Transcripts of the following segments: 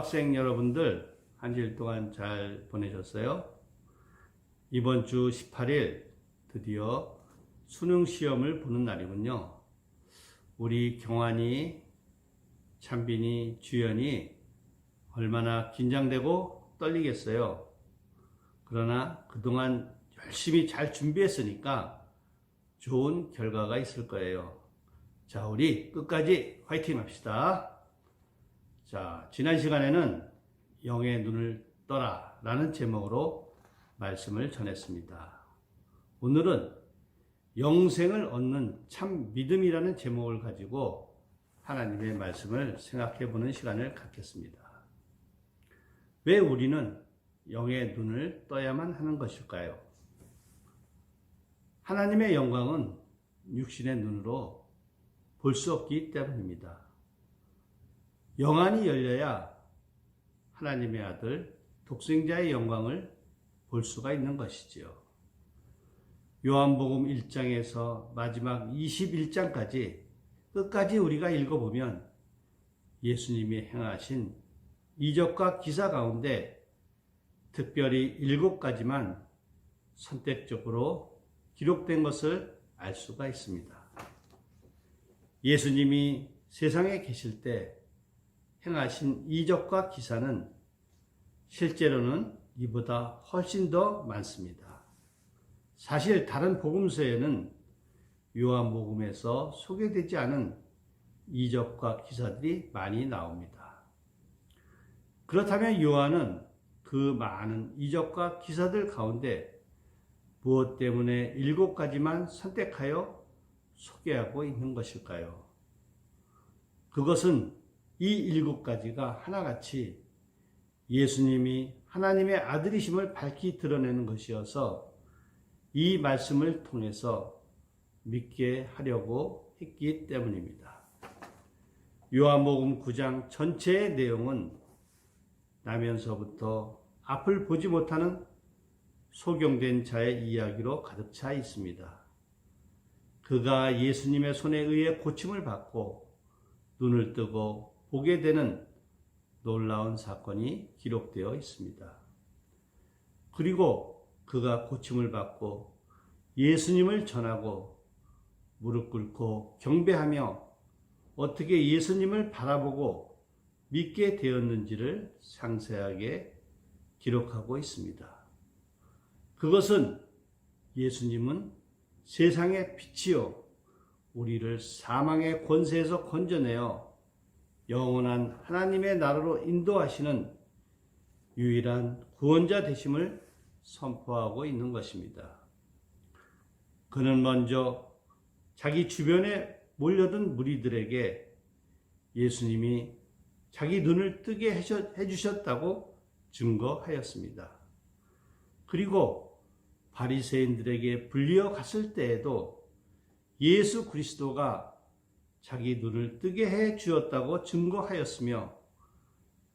중고학생 여러분들 한 주일 동안 잘 보내셨어요? 이번 주 18일 드디어 수능 시험을 보는 날이군요. 우리 경환이, 찬빈이, 주연이 얼마나 긴장되고 떨리겠어요. 그러나 그동안 열심히 잘 준비했으니까 좋은 결과가 있을 거예요. 자, 우리 끝까지 화이팅 합시다. 자, 지난 시간에는 영의 눈을 떠라 라는 제목으로 말씀을 전했습니다. 오늘은 영생을 얻는 참 믿음이라는 제목을 가지고 하나님의 말씀을 생각해 보는 시간을 갖겠습니다. 왜 우리는 영의 눈을 떠야만 하는 것일까요? 하나님의 영광은 육신의 눈으로 볼 수 없기 때문입니다. 영안이 열려야 하나님의 아들 독생자의 영광을 볼 수가 있는 것이지요. 요한복음 1장에서 마지막 21장까지 끝까지 우리가 읽어보면 예수님이 행하신 이적과 기사 가운데 특별히 7가지만 선택적으로 기록된 것을 알 수가 있습니다. 예수님이 세상에 계실 때 행하신 이적과 기사는 실제로는 이보다 훨씬 더 많습니다. 사실 다른 복음서에는 요한복음에서 소개되지 않은 이적과 기사들이 많이 나옵니다. 그렇다면 요한은 그 많은 이적과 기사들 가운데 무엇 때문에 7가지만 선택하여 소개하고 있는 것일까요? 그것은 이 7가지가 하나같이 예수님이 하나님의 아들이심을 밝히 드러내는 것이어서 이 말씀을 통해서 믿게 하려고 했기 때문입니다. 요한복음 9장 전체의 내용은 나면서부터 앞을 보지 못하는 소경된 자의 이야기로 가득 차 있습니다. 그가 예수님의 손에 의해 고침을 받고 눈을 뜨고 보게 되는 놀라운 사건이 기록되어 있습니다. 그리고 그가 고침을 받고 예수님을 전하고 무릎 꿇고 경배하며 어떻게 예수님을 바라보고 믿게 되었는지를 상세하게 기록하고 있습니다. 그것은 예수님은 세상의 빛이요 우리를 사망의 권세에서 건져내어 영원한 하나님의 나라로 인도하시는 유일한 구원자 되심을 선포하고 있는 것입니다. 그는 먼저 자기 주변에 몰려든 무리들에게 예수님이 자기 눈을 뜨게 해주셨다고 증거하였습니다. 그리고 바리새인들에게 불리어 갔을 때에도 예수 그리스도가 자기 눈을 뜨게 해 주었다고 증거하였으며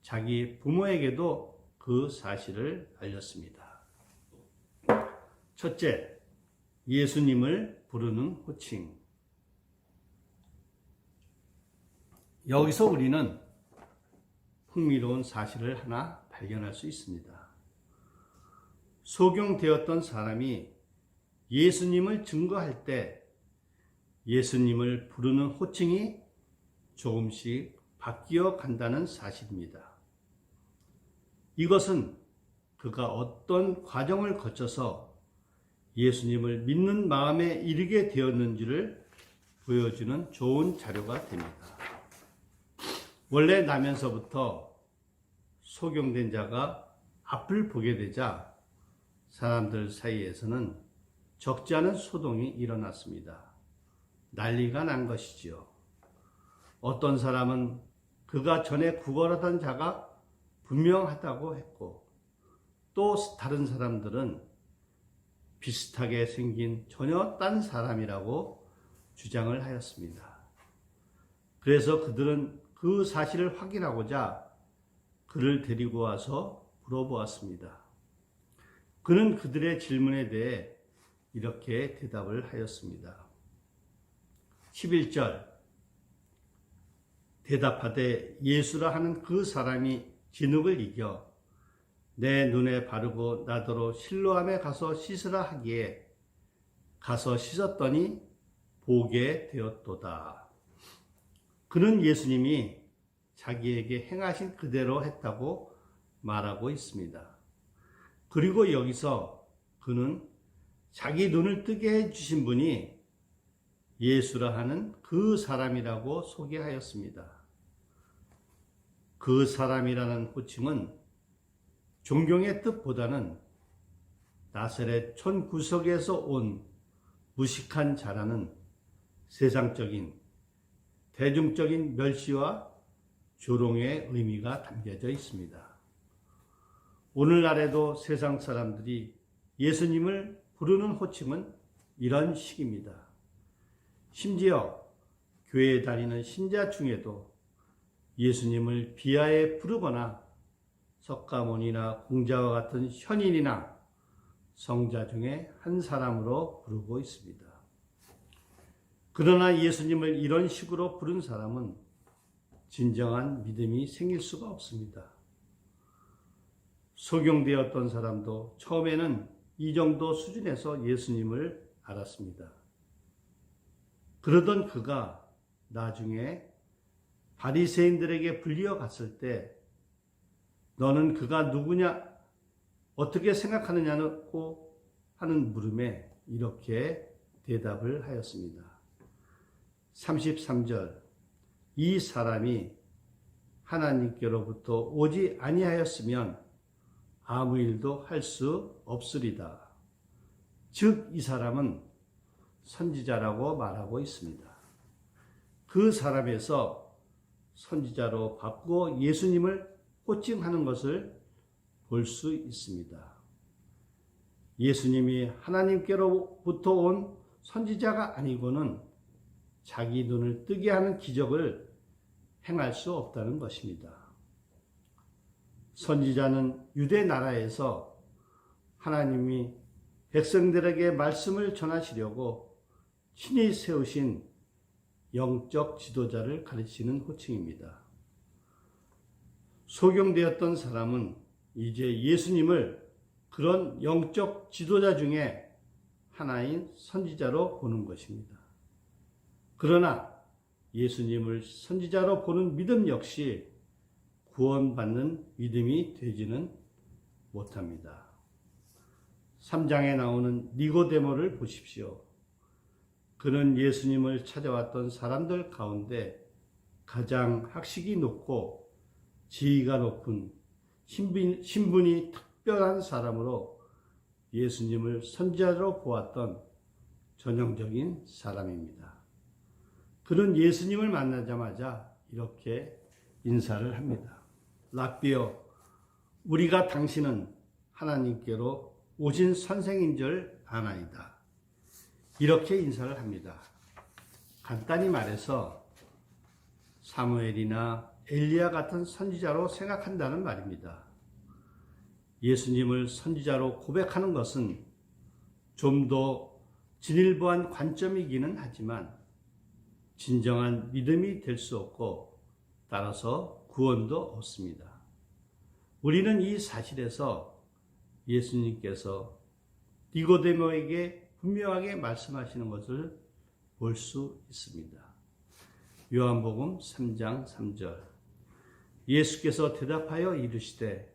자기 부모에게도 그 사실을 알렸습니다. 첫째, 예수님을 부르는 호칭. 여기서 우리는 흥미로운 사실을 하나 발견할 수 있습니다. 소경되었던 사람이 예수님을 증거할 때 예수님을 부르는 호칭이 조금씩 바뀌어 간다는 사실입니다. 이것은 그가 어떤 과정을 거쳐서 예수님을 믿는 마음에 이르게 되었는지를 보여주는 좋은 자료가 됩니다. 원래 나면서부터 소경된 자가 앞을 보게 되자 사람들 사이에서는 적지 않은 소동이 일어났습니다. 난리가 난 것이지요. 어떤 사람은 그가 전에 구걸하던 자가 분명하다고 했고 또 다른 사람들은 비슷하게 생긴 전혀 딴 사람이라고 주장을 하였습니다. 그래서 그들은 그 사실을 확인하고자 그를 데리고 와서 물어보았습니다. 그는 그들의 질문에 대해 이렇게 대답을 하였습니다. 11절 대답하되 예수라 하는 그 사람이 진흙을 이겨 내 눈에 바르고 나더러 실로암에 가서 씻으라 하기에 가서 씻었더니 보게 되었도다. 그는 예수님이 자기에게 행하신 그대로 했다고 말하고 있습니다. 그리고 여기서 그는 자기 눈을 뜨게 해주신 분이 예수라 하는 그 사람이라고 소개하였습니다. 그 사람이라는 호칭은 존경의 뜻보다는 나사렛 촌 구석에서 온 무식한 자라는 세상적인 대중적인 멸시와 조롱의 의미가 담겨져 있습니다. 오늘날에도 세상 사람들이 예수님을 부르는 호칭은 이런 식입니다. 심지어 교회에 다니는 신자 중에도 예수님을 비하해 부르거나 석가모니나 공자와 같은 현인이나 성자 중에 한 사람으로 부르고 있습니다. 그러나 예수님을 이런 식으로 부른 사람은 진정한 믿음이 생길 수가 없습니다. 소경되었던 사람도 처음에는 이 정도 수준에서 예수님을 알았습니다. 그러던 그가 나중에 바리새인들에게 불리어 갔을 때 너는 그가 누구냐 어떻게 생각하느냐고 하는 물음에 이렇게 대답을 하였습니다. 33절 이 사람이 하나님께로부터 오지 아니하였으면 아무 일도 할 수 없으리다. 즉 이 사람은 선지자라고 말하고 있습니다. 그 사람에서 선지자로 바꾸어 예수님을 호칭하는 것을 볼 수 있습니다. 예수님이 하나님께로부터 온 선지자가 아니고는 자기 눈을 뜨게 하는 기적을 행할 수 없다는 것입니다. 선지자는 유대 나라에서 하나님이 백성들에게 말씀을 전하시려고 친히 세우신 영적 지도자를 가르치는 호칭입니다. 소경되었던 사람은 이제 예수님을 그런 영적 지도자 중에 하나인 선지자로 보는 것입니다. 그러나 예수님을 선지자로 보는 믿음 역시 구원받는 믿음이 되지는 못합니다. 3장에 나오는 니고데모를 보십시오. 그는 예수님을 찾아왔던 사람들 가운데 가장 학식이 높고 지위가 높은 신분이 특별한 사람으로 예수님을 선지자로 보았던 전형적인 사람입니다. 그는 예수님을 만나자마자 이렇게 인사를 합니다. 랍비여, 우리가 당신은 하나님께로 오신 선생인 줄 아나이다. 이렇게 인사를 합니다. 간단히 말해서 사무엘이나 엘리야 같은 선지자로 생각한다는 말입니다. 예수님을 선지자로 고백하는 것은 좀 더 진일보한 관점이기는 하지만 진정한 믿음이 될 수 없고 따라서 구원도 없습니다. 우리는 이 사실에서 예수님께서 니고데모에게 분명하게 말씀하시는 것을 볼 수 있습니다. 요한복음 3장 3절 예수께서 대답하여 이르시되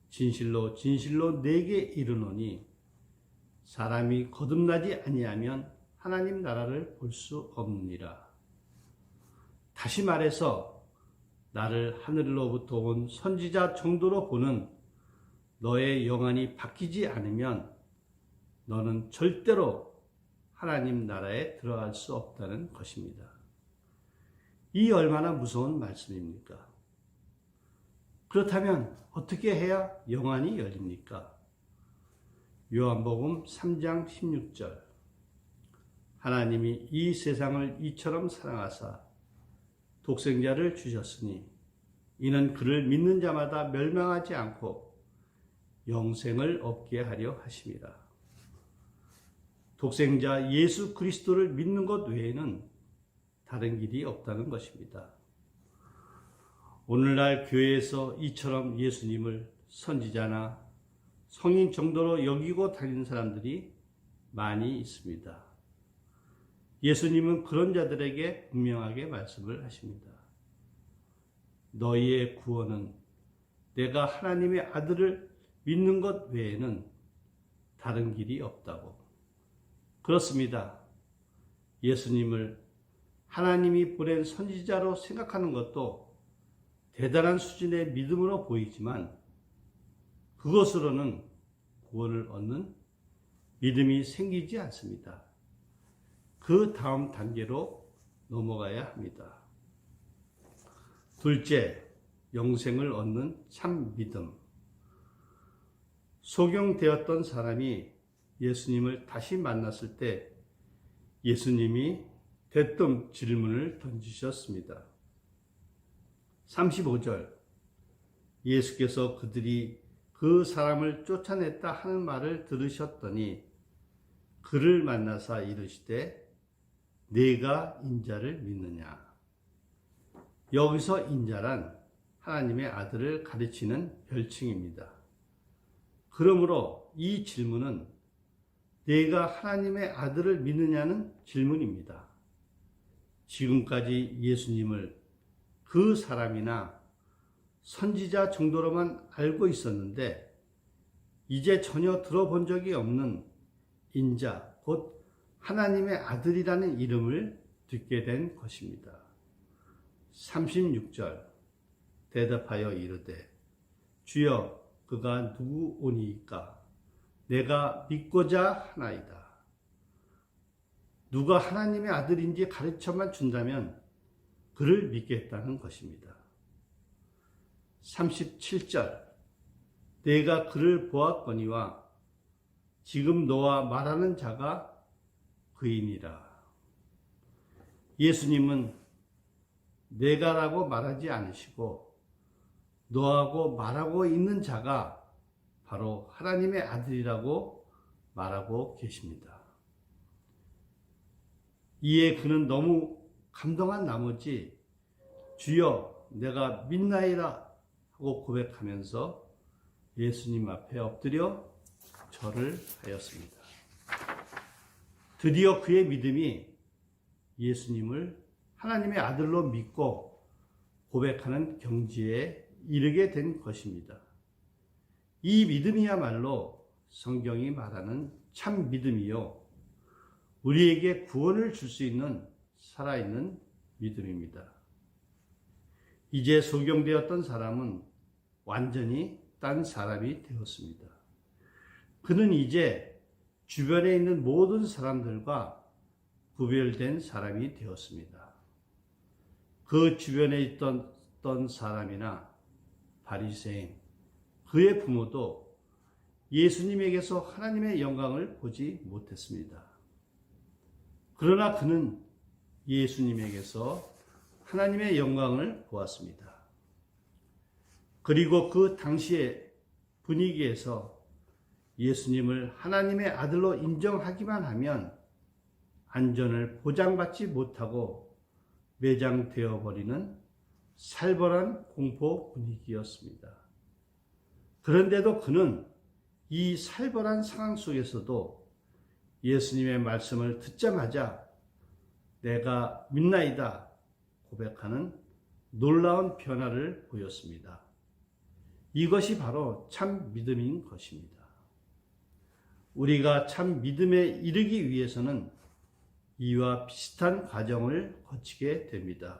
진실로 진실로 내게 이르노니 사람이 거듭나지 아니하면 하나님 나라를 볼 수 없느니라. 다시 말해서 나를 하늘로부터 온 선지자 정도로 보는 너의 영안이 바뀌지 않으면 너는 절대로 하나님 나라에 들어갈 수 없다는 것입니다. 이 얼마나 무서운 말씀입니까? 그렇다면 어떻게 해야 영안이 열립니까? 요한복음 3장 16절 하나님이 이 세상을 이처럼 사랑하사 독생자를 주셨으니 이는 그를 믿는 자마다 멸망하지 않고 영생을 얻게 하려 하심이라. 독생자 예수 그리스도를 믿는 것 외에는 다른 길이 없다는 것입니다. 오늘날 교회에서 이처럼 예수님을 선지자나 성인 정도로 여기고 다니는 사람들이 많이 있습니다. 예수님은 그런 자들에게 분명하게 말씀을 하십니다. 너희의 구원은 내가 하나님의 아들을 믿는 것 외에는 다른 길이 없다고. 그렇습니다. 예수님을 하나님이 보낸 선지자로 생각하는 것도 대단한 수준의 믿음으로 보이지만 그것으로는 구원을 얻는 믿음이 생기지 않습니다. 그 다음 단계로 넘어가야 합니다. 둘째, 영생을 얻는 참 믿음. 소경되었던 사람이 예수님을 다시 만났을 때 예수님이 대뜸 질문을 던지셨습니다. 35절, 예수께서 그들이 그 사람을 쫓아냈다 하는 말을 들으셨더니 그를 만나사 이르시되 네가 인자를 믿느냐. 여기서 인자란 하나님의 아들을 가르치는 별칭입니다. 그러므로 이 질문은 네가 하나님의 아들을 믿느냐는 질문입니다. 지금까지 예수님을 그 사람이나 선지자 정도로만 알고 있었는데 이제 전혀 들어본 적이 없는 인자, 곧 하나님의 아들이라는 이름을 듣게 된 것입니다. 36절, 대답하여 이르되 주여 그가 누구오니이까 내가 믿고자 하나이다. 누가 하나님의 아들인지 가르쳐만 준다면 그를 믿겠다는 것입니다. 37절, 내가 그를 보았거니와 지금 너와 말하는 자가 그이니라. 예수님은 내가라고 말하지 않으시고 너하고 말하고 있는 자가 바로 하나님의 아들이라고 말하고 계십니다. 이에 그는 너무 감동한 나머지 주여 내가 믿나이다 하고 고백하면서 예수님 앞에 엎드려 절을 하였습니다. 드디어 그의 믿음이 예수님을 하나님의 아들로 믿고 고백하는 경지에 이르게 된 것입니다. 이 믿음이야말로 성경이 말하는 참 믿음이요, 우리에게 구원을 줄 수 있는 살아있는 믿음입니다. 이제 소경되었던 사람은 완전히 딴 사람이 되었습니다. 그는 이제 주변에 있는 모든 사람들과 구별된 사람이 되었습니다. 그 주변에 있던 사람이나 바리새인, 그의 부모도 예수님에게서 하나님의 영광을 보지 못했습니다. 그러나 그는 예수님에게서 하나님의 영광을 보았습니다. 그리고 그 당시의 분위기에서 예수님을 하나님의 아들로 인정하기만 하면 안전을 보장받지 못하고 매장되어 버리는 살벌한 공포 분위기였습니다. 그런데도 그는 이 살벌한 상황 속에서도 예수님의 말씀을 듣자마자 내가 믿나이다 고백하는 놀라운 변화를 보였습니다. 이것이 바로 참 믿음인 것입니다. 우리가 참 믿음에 이르기 위해서는 이와 비슷한 과정을 거치게 됩니다.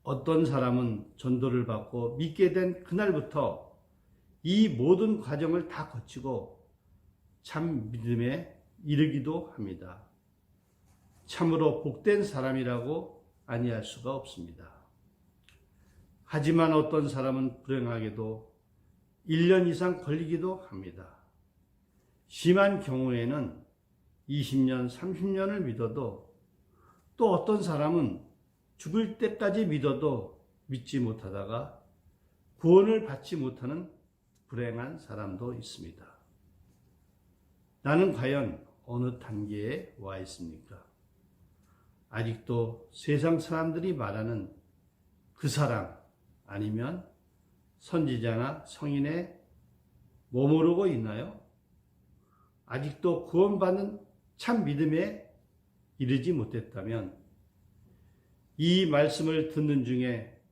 어떤 사람은 전도를 받고 믿게 된 그날부터 이 모든 과정을 다 거치고 참 믿음에 이르기도 합니다. 참으로 복된 사람이라고 아니할 수가 없습니다. 하지만 어떤 사람은 불행하게도 1년 이상 걸리기도 합니다. 심한 경우에는 20년, 30년을 믿어도, 또 어떤 사람은 죽을 때까지 믿어도 믿지 못하다가 구원을 받지 못하는 불행한 사람도 있습니다. 나는 과연 어느 단계에 와 있습니까? 아직도 세상 사람들이 말하는 그 사람, 아니면 선지자나 성인에 머무르고 있나요? 아직도 구원받는 참 믿음에 이르지 못했다면 이 말씀을 듣는 중에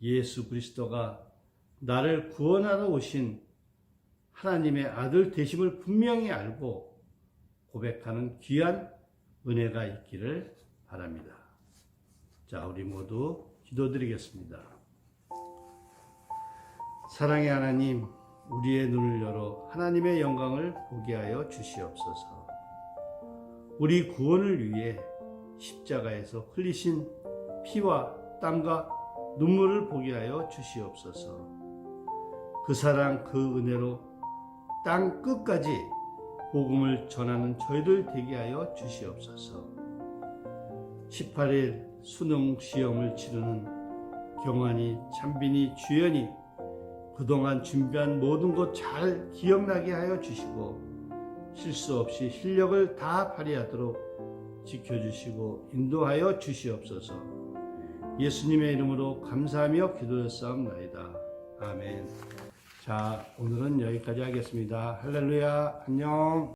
예수 그리스도가 나를 구원하러 오신 하나님의 아들 되심을 분명히 알고 고백하는 귀한 은혜가 있기를 바랍니다. 자, 우리 모두 기도드리겠습니다. 사랑의 하나님, 우리의 눈을 열어 하나님의 영광을 보게 하여 주시옵소서. 우리 구원을 위해 십자가에서 흘리신 피와 땀과 눈물을 보게 하여 주시옵소서. 그 사랑, 그 은혜로 땅 끝까지 복음을 전하는 저희들 되게 하여 주시옵소서. 18일 수능 시험을 치르는 경환이, 찬빈이, 주연이 그동안 준비한 모든 것 잘 기억나게 하여 주시고 실수 없이 실력을 다 발휘하도록 지켜주시고 인도하여 주시옵소서. 예수님의 이름으로 감사하며 기도했사옵나이다. 아멘. 자, 오늘은 여기까지 하겠습니다. 할렐루야. 안녕.